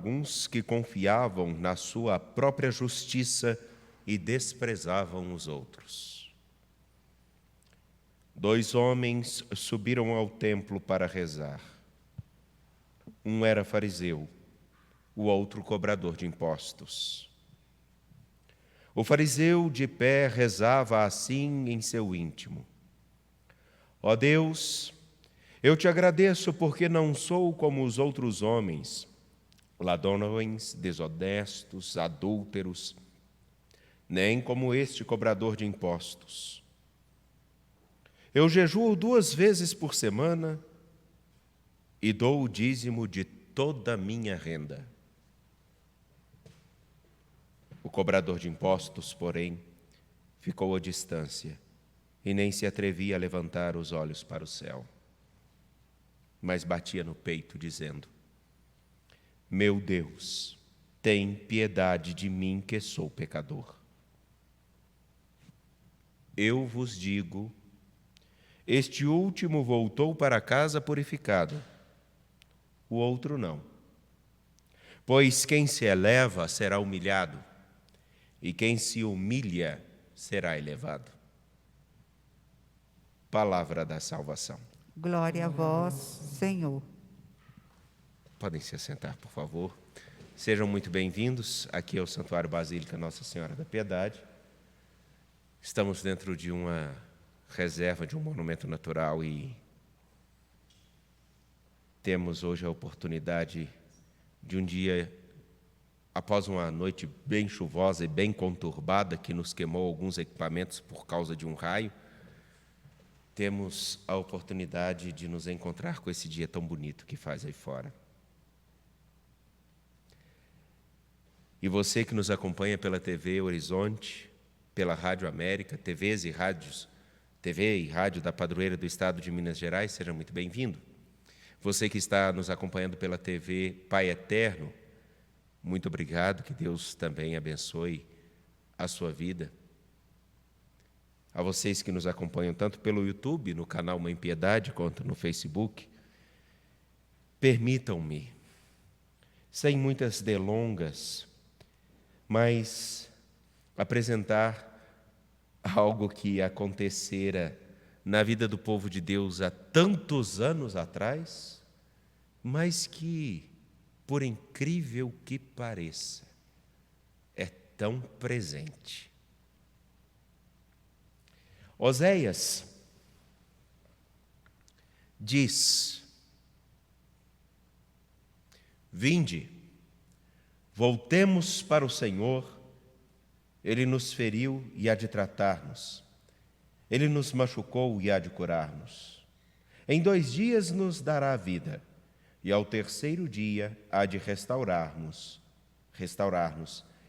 alguns que confiavam na sua própria justiça e desprezavam os outros. 2 homens subiram ao templo para rezar. Um era fariseu, o outro cobrador de impostos. O fariseu, de pé, rezava assim em seu íntimo: Ó Deus, eu te agradeço porque não sou como os outros homens, ladrões, desonestos, adúlteros, nem como este cobrador de impostos. Eu jejuo 2 vezes por semana e dou o dízimo de toda a minha renda. O cobrador de impostos, porém, ficou à distância e nem se atrevia a levantar os olhos para o céu, mas batia no peito, dizendo: Meu Deus, tem piedade de mim, que sou pecador. Eu vos digo, este último voltou para casa purificado, o outro não. Pois quem se eleva será humilhado, e quem se humilha será elevado. Palavra da salvação. Glória a vós, Senhor. Podem se assentar, por favor. Sejam muito bem-vindos aqui ao Santuário Basílica Nossa Senhora da Piedade. Estamos dentro de uma reserva de um monumento natural e temos hoje a oportunidade de um dia, após uma noite bem chuvosa e bem conturbada, que nos queimou alguns equipamentos por causa de um raio, temos a oportunidade de nos encontrar com esse dia tão bonito que faz aí fora. E você que nos acompanha pela TV Horizonte, pela Rádio América, TV e rádio da Padroeira do Estado de Minas Gerais, seja muito bem-vindo. Você que está nos acompanhando pela TV Pai Eterno, muito obrigado, que Deus também abençoe a sua vida. A vocês que nos acompanham tanto pelo YouTube, no canal Mãe Piedade, quanto no Facebook, permitam-me, sem muitas delongas, mas apresentar algo que acontecera na vida do povo de Deus há tantos anos atrás, mas que, por incrível que pareça, é tão presente. Oséias diz: Vinde, voltemos para o Senhor, Ele nos feriu e há de tratar-nos, Ele nos machucou e há de curar-nos. Em 2 dias nos dará a vida, e ao 3º dia há de restaurar-nos,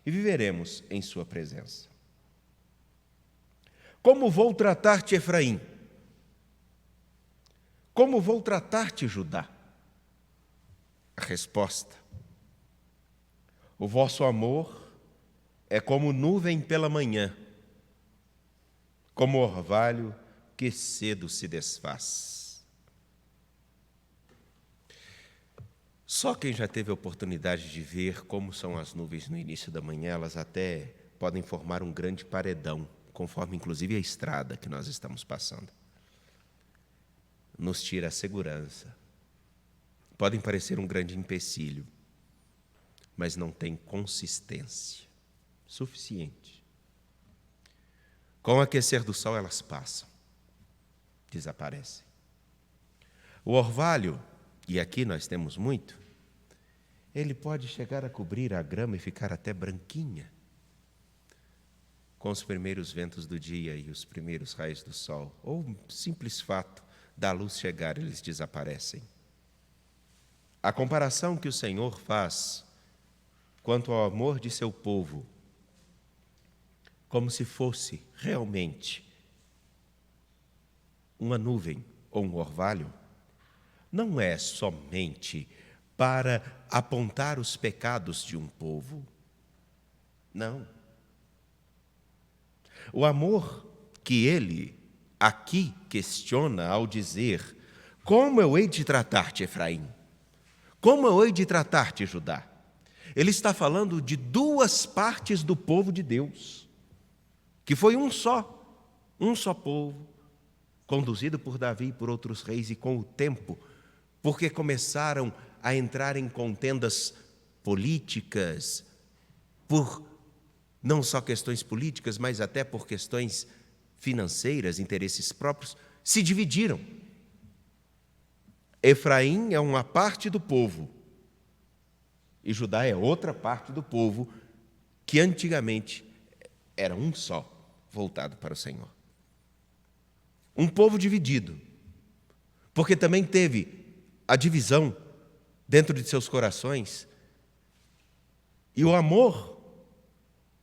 e viveremos em sua presença. Como vou tratar-te, Efraim? Como vou tratar-te, Judá? A resposta: o vosso amor é como nuvem pela manhã, como orvalho que cedo se desfaz. Só quem já teve a oportunidade de ver como são as nuvens no início da manhã, elas até podem formar um grande paredão, conforme inclusive a estrada que nós estamos passando. Nos tira a segurança. Podem parecer um grande empecilho, mas não tem consistência suficiente. Com o aquecer do sol elas passam, desaparecem. O orvalho, e aqui nós temos muito, ele pode chegar a cobrir a grama e ficar até branquinha. Com os primeiros ventos do dia e os primeiros raios do sol, ou o simples fato da luz chegar, eles desaparecem. A comparação que o Senhor faz quanto ao amor de seu povo, como se fosse realmente uma nuvem ou um orvalho, não é somente para apontar os pecados de um povo. Não. O amor que ele aqui questiona ao dizer: como eu hei de tratar-te, Efraim? Como eu hei de tratar-te, Judá? Ele está falando de duas partes do povo de Deus, que foi um só povo, conduzido por Davi e por outros reis, e com o tempo, porque começaram a entrar em contendas políticas, por não só questões políticas, mas até por questões financeiras, interesses próprios, se dividiram. Efraim é uma parte do povo e Judá é outra parte do povo, que antigamente era um só, voltado para o Senhor. Um povo dividido, porque também teve a divisão dentro de seus corações, e o amor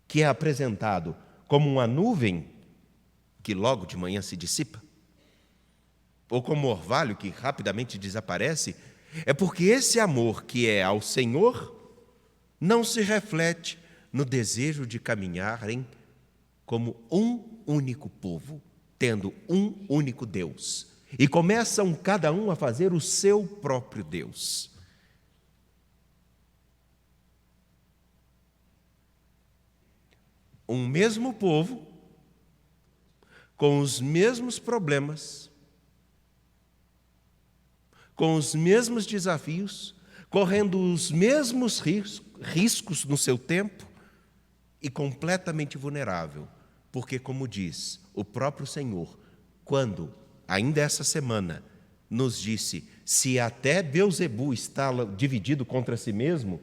que é apresentado como uma nuvem que logo de manhã se dissipa, ou como orvalho que rapidamente desaparece, é porque esse amor que é ao Senhor não se reflete no desejo de caminharem como um único povo, tendo um único Deus. E começam cada um a fazer o seu próprio Deus. Um mesmo povo, com os mesmos problemas, com os mesmos desafios, correndo os mesmos riscos no seu tempo e completamente vulnerável. Porque, como diz o próprio Senhor, quando, ainda essa semana, nos disse, se até Beelzebu está dividido contra si mesmo,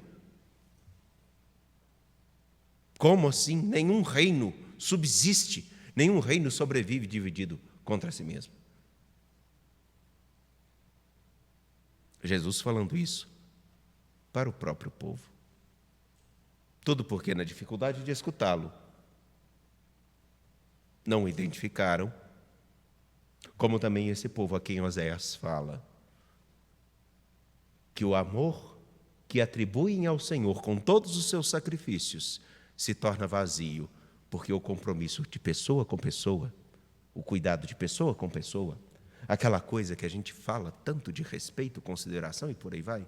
como assim? Nenhum reino subsiste, nenhum reino sobrevive dividido contra si mesmo. Jesus falando isso para o próprio povo. Tudo porque, na dificuldade de escutá-lo, não o identificaram, como também esse povo a quem Oséias fala, que o amor que atribuem ao Senhor com todos os seus sacrifícios se torna vazio, porque o compromisso de pessoa com pessoa, o cuidado de pessoa com pessoa, aquela coisa que a gente fala tanto de respeito, consideração e por aí vai,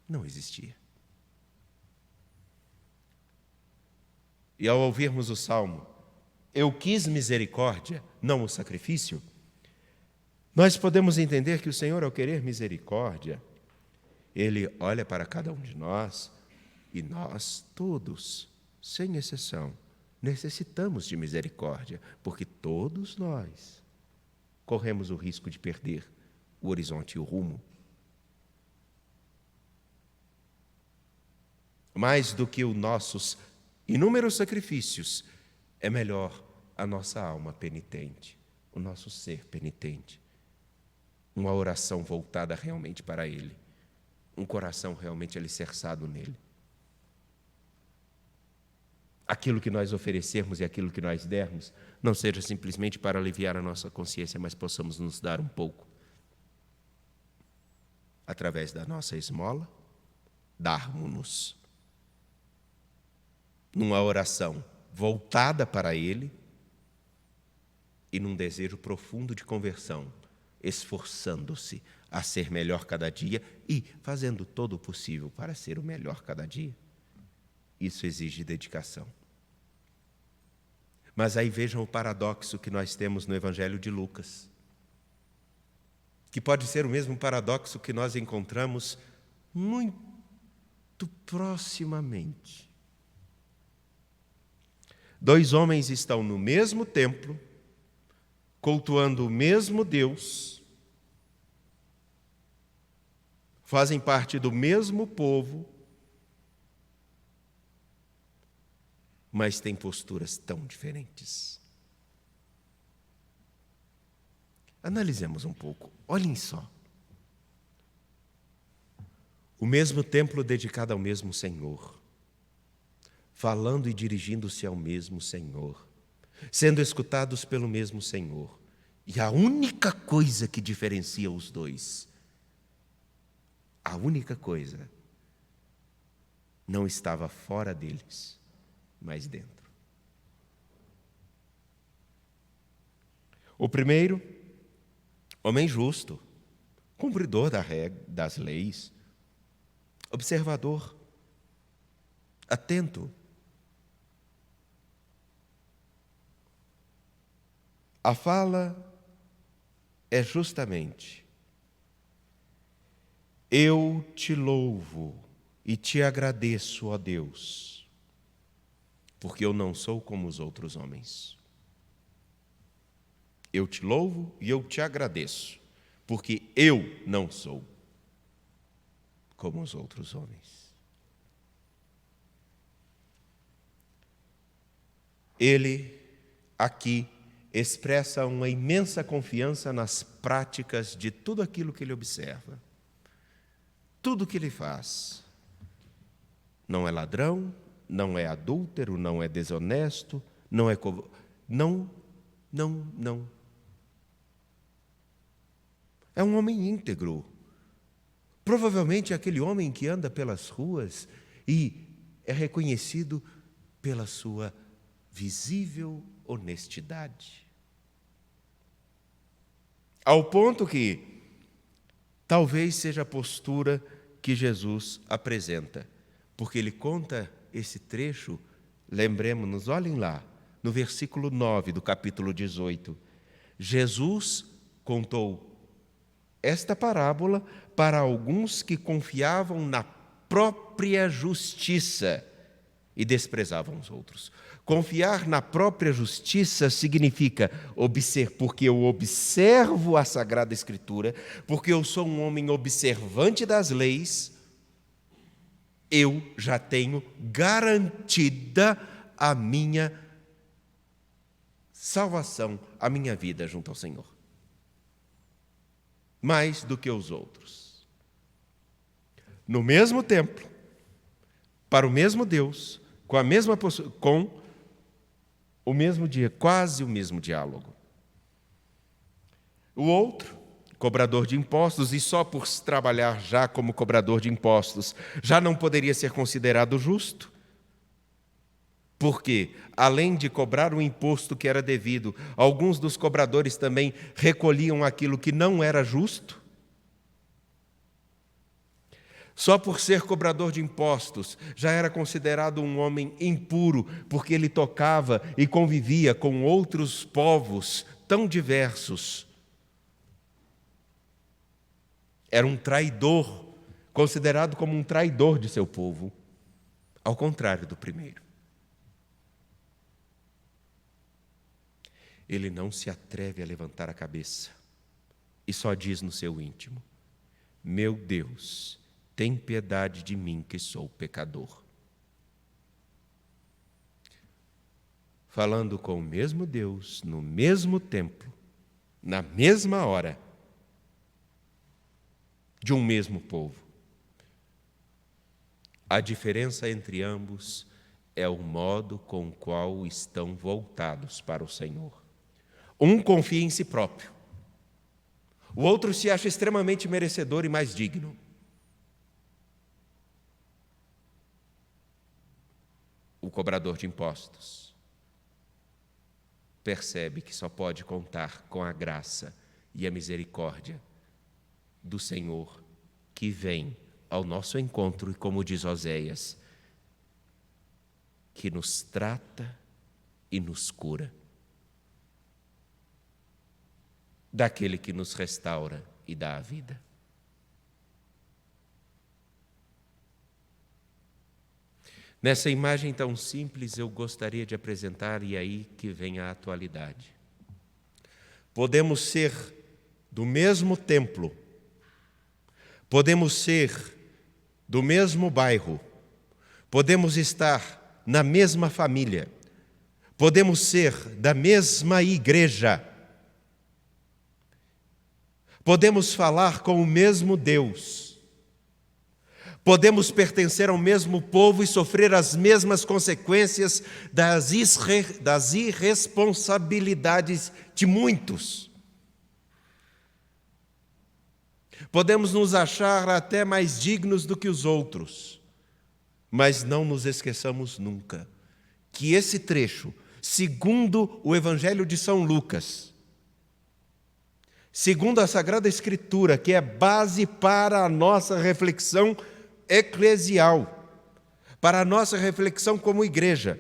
não existia. E ao ouvirmos o Salmo, eu quis misericórdia, não o sacrifício, nós podemos entender que o Senhor, ao querer misericórdia, Ele olha para cada um de nós e nós todos, sem exceção, necessitamos de misericórdia, porque todos nós corremos o risco de perder o horizonte e o rumo. Mais do que os nossos inúmeros sacrifícios, é melhor a nossa alma penitente, o nosso ser penitente, uma oração voltada realmente para Ele, um coração realmente alicerçado nele. Aquilo que nós oferecermos e aquilo que nós dermos, não seja simplesmente para aliviar a nossa consciência, mas possamos nos dar um pouco. Através da nossa esmola, darmos-nos. Numa oração voltada para Ele e num desejo profundo de conversão, esforçando-se a ser melhor cada dia e fazendo todo o possível para ser o melhor cada dia. Isso exige dedicação. Mas aí vejam o paradoxo que nós temos no Evangelho de Lucas, que pode ser o mesmo paradoxo que nós encontramos muito proximamente. Dois homens estão no mesmo templo, cultuando o mesmo Deus, fazem parte do mesmo povo, mas têm posturas tão diferentes. Analisemos um pouco, olhem só. O mesmo templo dedicado ao mesmo Senhor, falando e dirigindo-se ao mesmo Senhor, sendo escutados pelo mesmo Senhor. E a única coisa que diferencia os dois, a única coisa, não estava fora deles, mas dentro. O primeiro, homem justo, cumpridor das leis, observador atento. A fala é justamente: eu te louvo e te agradeço, ó Deus, porque eu não sou como os outros homens. Eu te louvo e eu te agradeço, porque eu não sou como os outros homens. Ele, aqui, expressa uma imensa confiança nas práticas de tudo aquilo que ele observa. Tudo que ele faz. Não é ladrão, não é adúltero, não é desonesto, não é não. É um homem íntegro. Provavelmente é aquele homem que anda pelas ruas e é reconhecido pela sua visível honestidade. Ao ponto que talvez seja a postura que Jesus apresenta, porque ele conta esse trecho, lembremos-nos, olhem lá, no versículo 9 do capítulo 18. Jesus contou esta parábola para alguns que confiavam na própria justiça e desprezavam os outros. Confiar na própria justiça significa porque eu observo a Sagrada Escritura, porque eu sou um homem observante das leis, eu já tenho garantida a minha salvação, a minha vida junto ao Senhor. Mais do que os outros. No mesmo templo, para o mesmo Deus, com a mesma postura, com o mesmo dia, quase o mesmo diálogo. O outro, cobrador de impostos, e só por trabalhar já como cobrador de impostos, já não poderia ser considerado justo, porque, além de cobrar o imposto que era devido, alguns dos cobradores também recolhiam aquilo que não era justo. Só por ser cobrador de impostos, já era considerado um homem impuro, porque ele tocava e convivia com outros povos tão diversos. Era um traidor, considerado como um traidor de seu povo, ao contrário do primeiro. Ele não se atreve a levantar a cabeça e só diz no seu íntimo: meu Deus, tem piedade de mim que sou pecador. Falando com o mesmo Deus, no mesmo templo, na mesma hora, de um mesmo povo. A diferença entre ambos é o modo com o qual estão voltados para o Senhor. Um confia em si próprio. O outro se acha extremamente merecedor e mais digno. O cobrador de impostos percebe que só pode contar com a graça e a misericórdia do Senhor, que vem ao nosso encontro e, como diz Oséias, que nos trata e nos cura. Daquele que nos restaura e dá a vida. Nessa imagem tão simples, eu gostaria de apresentar, e aí que vem a atualidade. Podemos ser do mesmo templo, podemos ser do mesmo bairro, podemos estar na mesma família, podemos ser da mesma igreja, podemos falar com o mesmo Deus, podemos pertencer ao mesmo povo e sofrer as mesmas consequências das irresponsabilidades de muitos. Podemos nos achar até mais dignos do que os outros, mas não nos esqueçamos nunca que esse trecho, segundo o Evangelho de São Lucas, segundo a Sagrada Escritura, que é base para a nossa reflexão eclesial, para a nossa reflexão como igreja,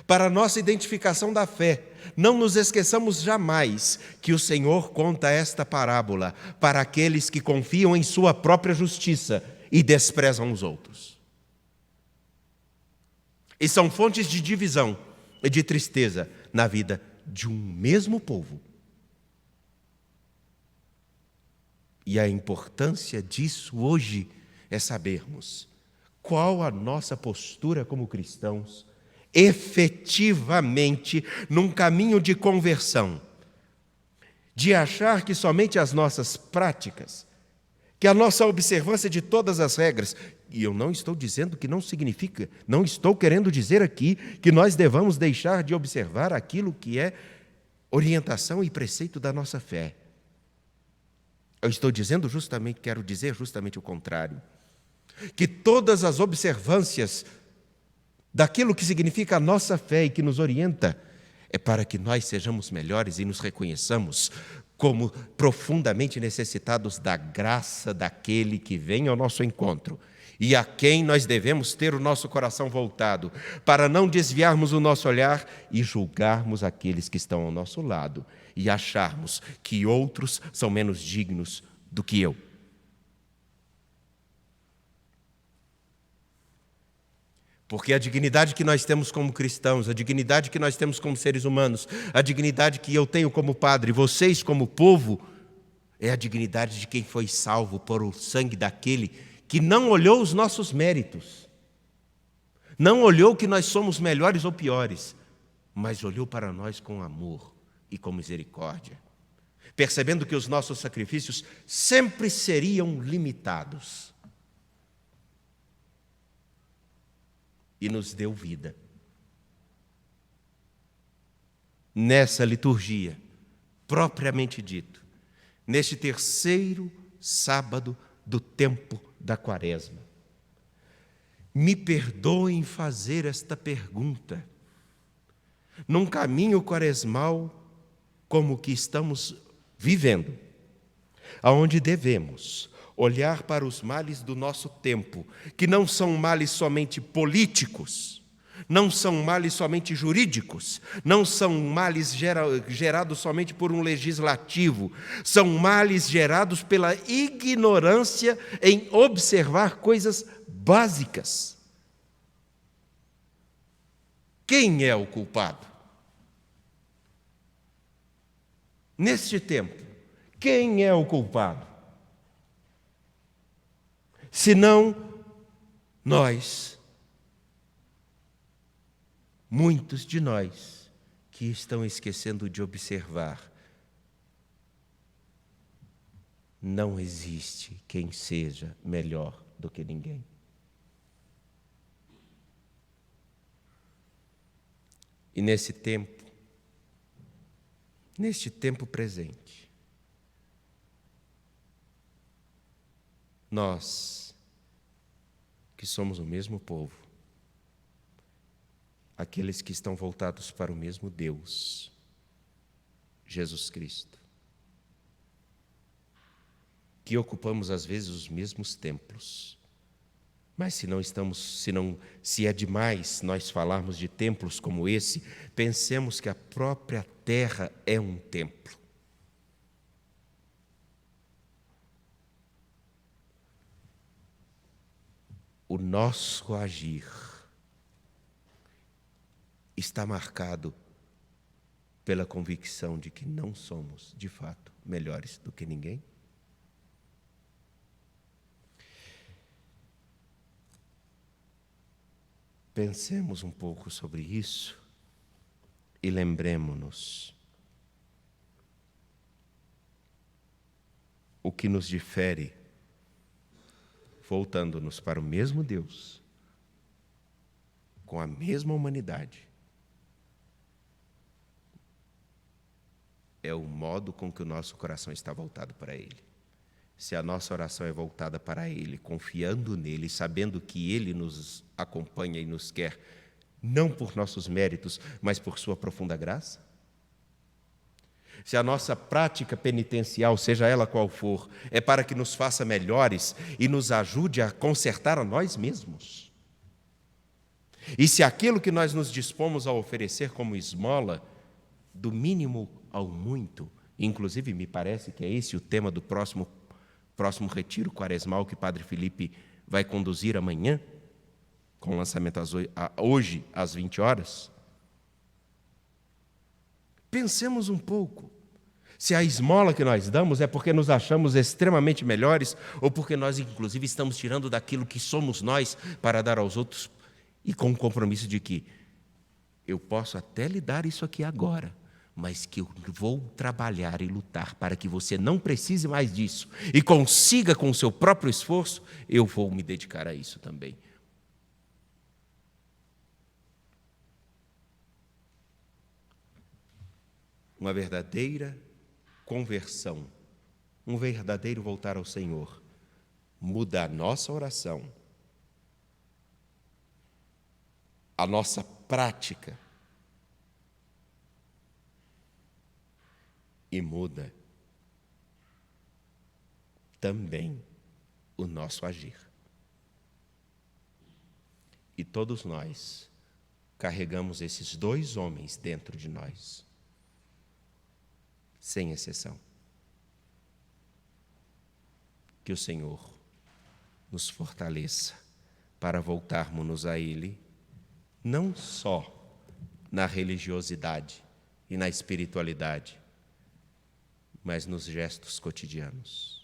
para a nossa identificação da fé. Não nos esqueçamos jamais que o Senhor conta esta parábola para aqueles que confiam em sua própria justiça e desprezam os outros. E são fontes de divisão e de tristeza na vida de um mesmo povo. E a importância disso hoje é sabermos qual a nossa postura como cristãos, efetivamente num caminho de conversão, de achar que somente as nossas práticas, que a nossa observância de todas as regras, e eu não estou dizendo que não significa, não estou querendo dizer aqui que nós devamos deixar de observar aquilo que é orientação e preceito da nossa fé. Eu estou dizendo justamente, quero dizer justamente o contrário, que todas as observâncias daquilo que significa a nossa fé e que nos orienta é para que nós sejamos melhores e nos reconheçamos como profundamente necessitados da graça daquele que vem ao nosso encontro e a quem nós devemos ter o nosso coração voltado, para não desviarmos o nosso olhar e julgarmos aqueles que estão ao nosso lado e acharmos que outros são menos dignos do que eu. Porque a dignidade que nós temos como cristãos, a dignidade que nós temos como seres humanos, a dignidade que eu tenho como padre, vocês como povo, é a dignidade de quem foi salvo por o sangue daquele que não olhou os nossos méritos, não olhou que nós somos melhores ou piores, mas olhou para nós com amor e com misericórdia, percebendo que os nossos sacrifícios sempre seriam limitados. E nos deu vida. Nessa liturgia, propriamente dito, neste terceiro sábado do tempo da Quaresma, me perdoem fazer esta pergunta. Num caminho quaresmal como o que estamos vivendo, aonde devemos olhar para os males do nosso tempo, que não são males somente políticos, não são males somente jurídicos, não são males gerados somente por um legislativo, são males gerados pela ignorância em observar coisas básicas. Quem é o culpado? Neste tempo, quem é o culpado? Senão nós, muitos de nós que estão esquecendo de observar, não existe quem seja melhor do que ninguém. E neste tempo presente, nós, que somos o mesmo povo, aqueles que estão voltados para o mesmo Deus, Jesus Cristo, que ocupamos às vezes os mesmos templos, mas se é demais nós falarmos de templos como esse, pensemos que a própria terra é um templo. O nosso agir está marcado pela convicção de que não somos, de fato, melhores do que ninguém? Pensemos um pouco sobre isso e lembremos-nos o que nos difere, voltando-nos para o mesmo Deus, com a mesma humanidade, é o modo com que o nosso coração está voltado para Ele. Se a nossa oração é voltada para Ele, confiando nele, sabendo que Ele nos acompanha e nos quer, não por nossos méritos, mas por sua profunda graça. Se a nossa prática penitencial, seja ela qual for, é para que nos faça melhores e nos ajude a consertar a nós mesmos, E se aquilo que nós nos dispomos a oferecer como esmola, do mínimo ao muito, inclusive me parece que é esse o tema do próximo retiro quaresmal que Padre Felipe vai conduzir amanhã, com lançamento hoje às 20 horas. Pensemos um pouco. Se a esmola que nós damos é porque nos achamos extremamente melhores ou porque nós, inclusive, estamos tirando daquilo que somos nós para dar aos outros e com o compromisso de que eu posso até lhe dar isso aqui agora, mas que eu vou trabalhar e lutar para que você não precise mais disso e consiga com o seu próprio esforço, eu vou me dedicar a isso também. Uma verdadeira conversão, um verdadeiro voltar ao Senhor, muda a nossa oração, a nossa prática e muda também o nosso agir. E todos nós carregamos esses dois homens dentro de nós, sem exceção. Que o Senhor nos fortaleça para voltarmos a Ele, não só na religiosidade e na espiritualidade, mas nos gestos cotidianos.